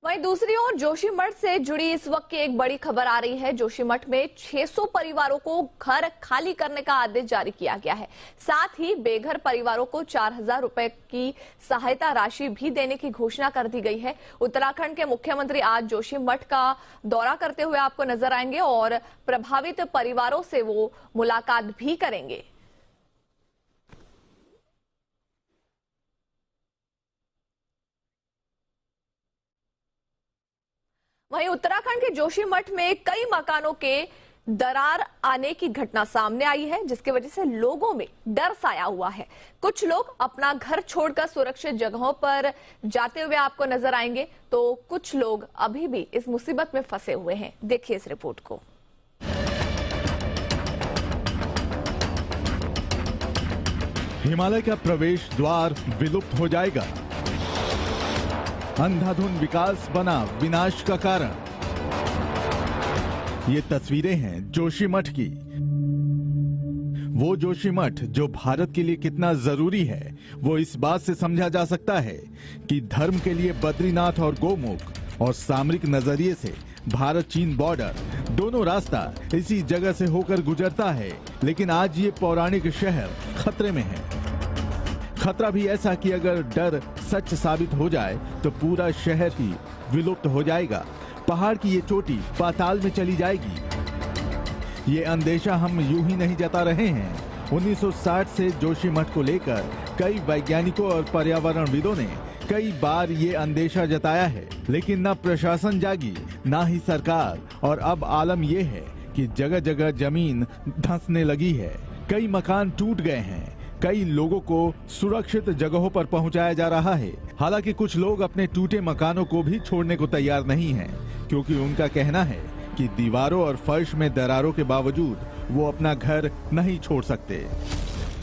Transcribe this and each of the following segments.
वहीं दूसरी ओर जोशीमठ से जुड़ी इस वक्त की एक बड़ी खबर आ रही है। जोशीमठ में 600 परिवारों को घर खाली करने का आदेश जारी किया गया है। साथ ही बेघर परिवारों को 4000 रुपए की सहायता राशि भी देने की घोषणा कर दी गई है। उत्तराखंड के मुख्यमंत्री आज जोशीमठ का दौरा करते हुए आपको नजर आएंगे और प्रभावित परिवारों से वो मुलाकात भी करेंगे। वहीं उत्तराखंड के जोशीमठ में कई मकानों के दरार आने की घटना सामने आई है, जिसकी वजह से लोगों में डर छाया हुआ है। कुछ लोग अपना घर छोड़कर सुरक्षित जगहों पर जाते हुए आपको नजर आएंगे, तो कुछ लोग अभी भी इस मुसीबत में फंसे हुए हैं। देखिए इस रिपोर्ट को। हिमालय का प्रवेश द्वार विलुप्त हो जाएगा। अंधाधुंध विकास बना विनाश का कारण। ये तस्वीरें हैं जोशीमठ की। वो जोशीमठ जो भारत के लिए कितना जरूरी है, वो इस बात से समझा जा सकता है कि धर्म के लिए बद्रीनाथ और गोमुख और सामरिक नजरिए से भारत चीन बॉर्डर दोनों रास्ता इसी जगह से होकर गुजरता है। लेकिन आज ये पौराणिक शहर खतरे में है। खतरा भी ऐसा कि अगर डर सच साबित हो जाए तो पूरा शहर ही विलुप्त हो जाएगा। पहाड़ की ये चोटी पाताल में चली जाएगी। ये अंदेशा हम यूं ही नहीं जता रहे हैं। 1960 से जोशीमठ को लेकर कई वैज्ञानिकों और पर्यावरणविदों ने कई बार ये अंदेशा जताया है, लेकिन न प्रशासन जागी न ही सरकार। और अब आलम ये है कि जगह जगह जमीन धंसने लगी है। कई मकान टूट गए हैं। कई लोगों को सुरक्षित जगहों पर पहुंचाया जा रहा है। हालांकि कुछ लोग अपने टूटे मकानों को भी छोड़ने को तैयार नहीं हैं, क्योंकि उनका कहना है कि दीवारों और फर्श में दरारों के बावजूद वो अपना घर नहीं छोड़ सकते।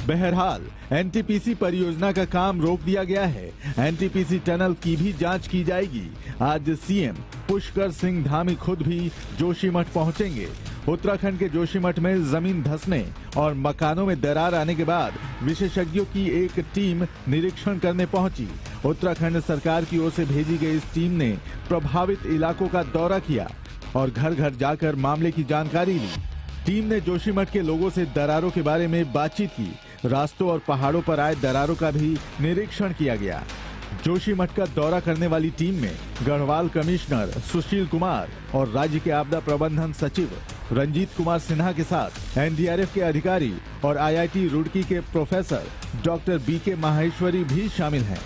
बहरहाल एनटीपीसी परियोजना का काम रोक दिया गया है। एनटीपीसी टनल की भी जांच की जाएगी। आज सीएम पुष्कर सिंह धामी खुद भी जोशीमठ पहुंचेंगे। उत्तराखंड के जोशीमठ में जमीन धंसने और मकानों में दरार आने के बाद विशेषज्ञों की एक टीम निरीक्षण करने पहुंची। उत्तराखंड सरकार की ओर से भेजी गई इस टीम ने प्रभावित इलाकों का दौरा किया और घर घर जाकर मामले की जानकारी ली। टीम ने जोशीमठ के लोगों से दरारों के बारे में बातचीत की। रास्तों और पहाड़ों पर आए दरारों का भी निरीक्षण किया गया। जोशीमठ का दौरा करने वाली टीम में गढ़वाल कमिश्नर सुशील कुमार और राज्य के आपदा प्रबंधन सचिव रंजीत कुमार सिन्हा के साथ एनडीआरएफ के अधिकारी और आईआईटी रुड़की के प्रोफेसर डॉक्टर बीके माहेश्वरी भी शामिल हैं।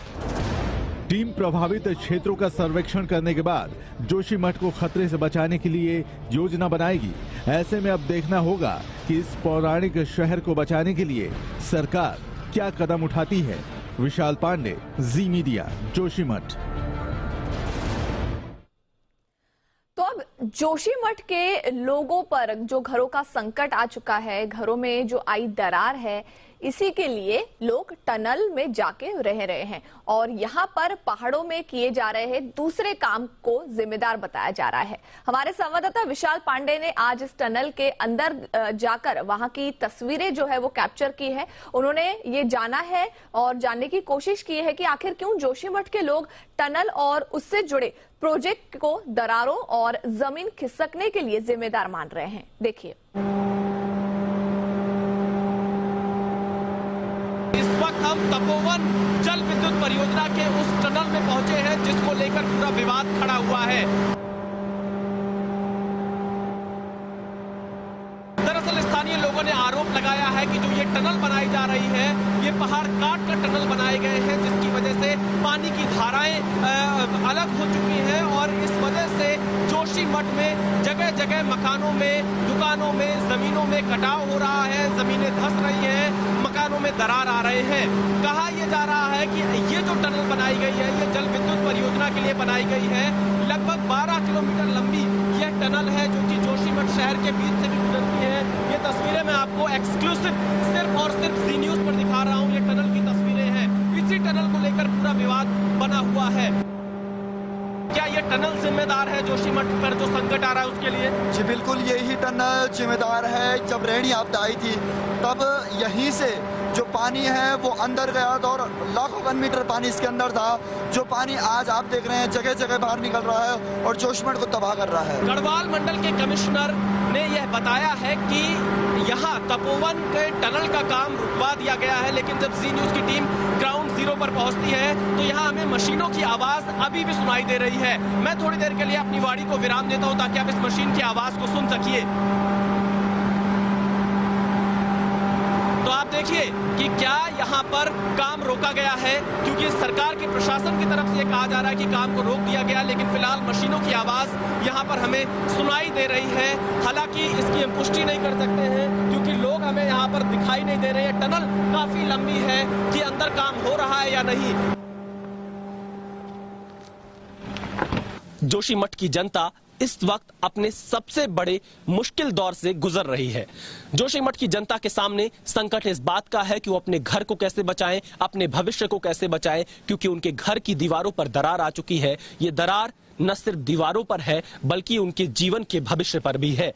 टीम प्रभावित क्षेत्रों का सर्वेक्षण करने के बाद जोशीमठ को खतरे से बचाने के लिए योजना बनाएगी। ऐसे में अब देखना होगा कि इस पौराणिक शहर को बचाने के लिए सरकार क्या कदम उठाती है। विशाल पांडे, जी मीडिया, जोशीमठ। तो अब जोशीमठ के लोगों पर जो घरों का संकट आ चुका है, घरों में जो आई दरार है, इसी के लिए लोग टनल में जाके रह रहे हैं और यहाँ पर पहाड़ों में किए जा रहे हैं दूसरे काम को जिम्मेदार बताया जा रहा है। हमारे संवाददाता विशाल पांडे ने आज इस टनल के अंदर जाकर वहां की तस्वीरें जो है वो कैप्चर की है। उन्होंने ये जाना है और जानने की कोशिश की है कि आखिर क्यों जोशीमठ के लोग टनल और उससे जुड़े प्रोजेक्ट को दरारों और जमीन खिसकने के लिए जिम्मेदार मान रहे हैं। देखिए, इस वक्त हम तपोवन जल विद्युत परियोजना के उस टनल में पहुंचे हैं जिसको लेकर पूरा विवाद खड़ा हुआ है। दरअसल स्थानीय लोगों ने आरोप लगाया है कि जो ये टनल बनाई जा रही है, ये पहाड़ काट कर टनल बनाए गए हैं, जिसकी वजह से पानी की धाराएं अलग हो चुकी हैं और इस वजह से जोशीमठ में जगह जगह मकानों में, दुकानों में, जमीनों में कटाव हो रहा है, जमीनें धंस रही हैं, मकानों में दरार आ रहे हैं। कहा यह जा रहा है कि ये जो टनल बनाई गई है, ये जल विद्युत परियोजना के लिए बनाई गई है। लगभग 12 किलोमीटर लंबी यह टनल है जो कि जोशीमठ शहर के बीच से भी गुजरती है। ये तस्वीरें मैं आपको एक्सक्लूसिव सिर्फ और सिर्फ जी न्यूज पर दिखा रहा हूँ। ये टनल की तस्वीरें हैं। इसी टनल को लेकर पूरा विवाद बना हुआ है। क्या ये टनल जिम्मेदार है जोशीमठ पर जो संकट आ रहा है उसके लिए? जी बिल्कुल, यही टनल जिम्मेदार है। जब रेणी आपदा आई थी तब यहीं से जो पानी है वो अंदर गया था और लाखों घन मीटर पानी इसके अंदर था। जो पानी आज आप देख रहे हैं जगह जगह बाहर निकल रहा है और जोशीमठ को तबाह कर रहा है। गढ़वाल मंडल के कमिश्नर ने यह बताया है कि यहाँ तपोवन के टनल का काम रुकवा दिया गया है, लेकिन जब जी न्यूज की टीम ग्राउंड जीरो पर पहुंचती है तो यहाँ हमें मशीनों की आवाज अभी भी सुनाई दे रही है। मैं थोड़ी देर के लिए अपनी वाड़ी को विराम देता हूँ ताकि आप इस मशीन की आवाज को सुन सकिए। तो आप देखिए कि क्या यहाँ पर काम रोका गया है, क्योंकि सरकार के प्रशासन की तरफ से कहा जा रहा है कि काम को रोक दिया गया, लेकिन फिलहाल मशीनों की आवाज यहाँ पर हमें सुनाई दे रही है। हालांकि इसकी हम पुष्टि नहीं कर सकते हैं क्योंकि लोग हमें यहाँ पर दिखाई नहीं दे रहे हैं। टनल काफी लंबी है कि अंदर काम हो रहा है या नहीं। जोशीमठ की जनता इस वक्त अपने सबसे बड़े मुश्किल दौर से गुजर रही है। जोशीमठ की जनता के सामने संकट इस बात का है कि वो अपने घर को कैसे बचाएं, अपने भविष्य को कैसे बचाएं, क्योंकि उनके घर की दीवारों पर दरार आ चुकी है। ये दरार न सिर्फ दीवारों पर है बल्कि उनके जीवन के भविष्य पर भी है।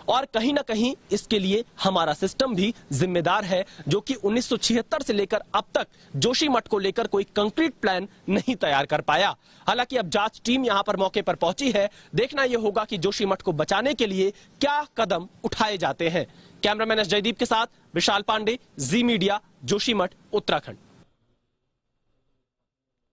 और कहीं ना कहीं इसके लिए हमारा सिस्टम भी जिम्मेदार है, जो कि 1976 से लेकर अब तक जोशीमठ को लेकर कोई कंक्रीट प्लान नहीं तैयार कर पाया। हालांकि अब जांच टीम यहां पर मौके पर पहुंची है। देखना यह होगा कि जोशीमठ को बचाने के लिए क्या कदम उठाए जाते हैं। कैमरामैन एस जयदीप के साथ विशाल पांडे, जी मीडिया, जोशीमठ, उत्तराखंड।